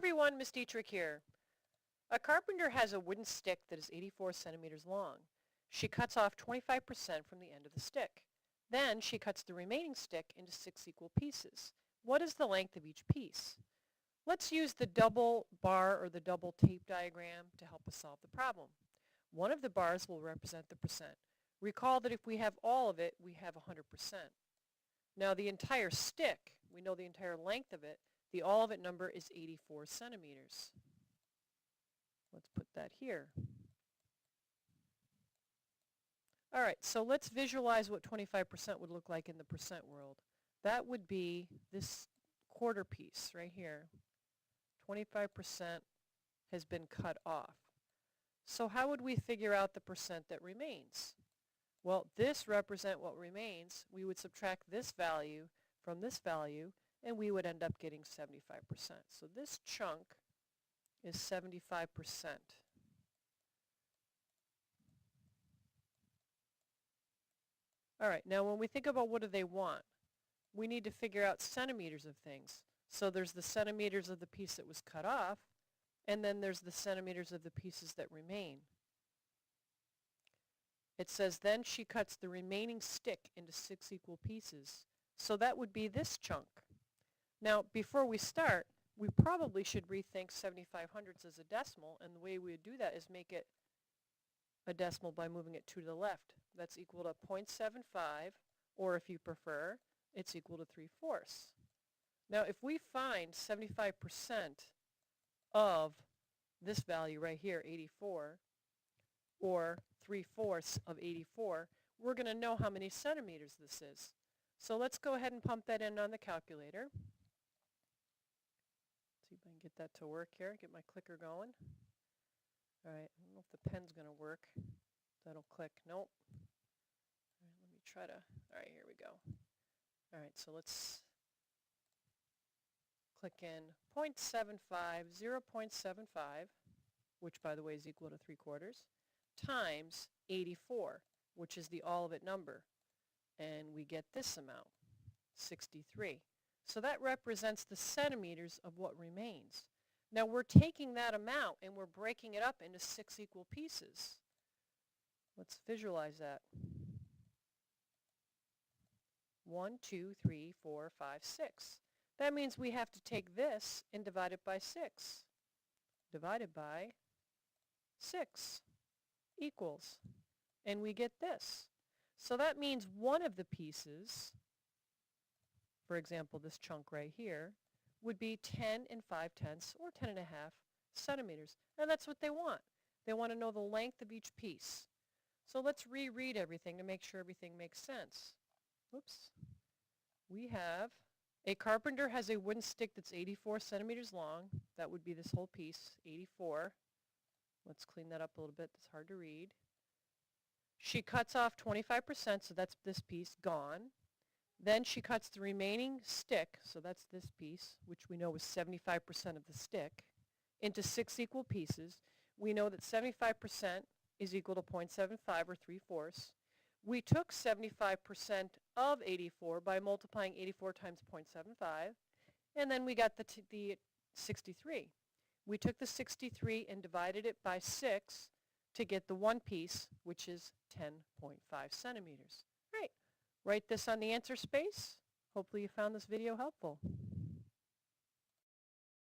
everyone, Miss Dietrich here. A carpenter has a wooden stick that is 84 centimeters long. She cuts off 25% from the end of the stick. Then she cuts the remaining stick into 6 equal pieces. What is the length of each piece? Let's use the double bar or the double tape diagram to help us solve the problem. One of the bars will represent the percent. Recall that if we have all of it, we have 100%. Now the entire stick, we know the entire length of it, the all of it number is 84 centimeters. Let's put that here. All right, so let's visualize what 25% would look like in the percent world. That would be this quarter piece right here. 25% has been cut off. So how would we figure out the percent that remains? Well, this represents what remains. We would subtract this value from this value, and we would end up getting 75%. So this chunk is 75%. All right, now when we think about what do they want, we need to figure out centimeters of things. So there's the centimeters of the piece that was cut off, and then there's the centimeters of the pieces that remain. It says then she cuts the remaining stick into 6 equal pieces. So that would be this chunk. Now before we start, we probably should rethink 75/100ths as a decimal, and the way we would do that is make it a decimal by moving it 2 to the left. That's equal to 0.75, or if you prefer, it's equal to 3/4. Now if we find 75% of this value right here, 84, or 3/4 of 84, we're going to know how many centimeters this is. So let's go ahead and pump that in on the calculator. See if I can get that to work here, get my clicker going. All right, I don't know if the pen's going to work. That'll click. Nope. All right, let me try to, all right, here we go. All right, so let's click in 0.75, 0.75, which by the way is equal to 3/4, times 84, which is the all of it number. And we get this amount, 63. So that represents the centimeters of what remains. Now we're taking that amount and we're breaking it up into 6 equal pieces. Let's visualize that. 1, 2, 3, 4, 5, 6. That means we have to take this and divide it by 6. Divided by 6 equals. And we get this. So that means one of the pieces, for example this chunk right here, would be 10 and 5/10 or 10.5 centimeters. And that's what they want. They want to know the length of each piece. So let's reread everything to make sure everything makes sense. Oops. We have a carpenter has a wooden stick that's 84 centimeters long. That would be this whole piece, 84. Let's clean that up a little bit. That's hard to read. She cuts off 25%, so that's this piece, gone. Then she cuts the remaining stick, so that's this piece, which we know is 75% of the stick, into 6 equal pieces. We know that 75% is equal to 0.75 or 3/4. We took 75% of 84 by multiplying 84 times 0.75, and then we got the 63. We took the 63 and divided it by 6 to get the one piece, which is 10.5 centimeters. All right, write this on the answer space. Hopefully you found this video helpful.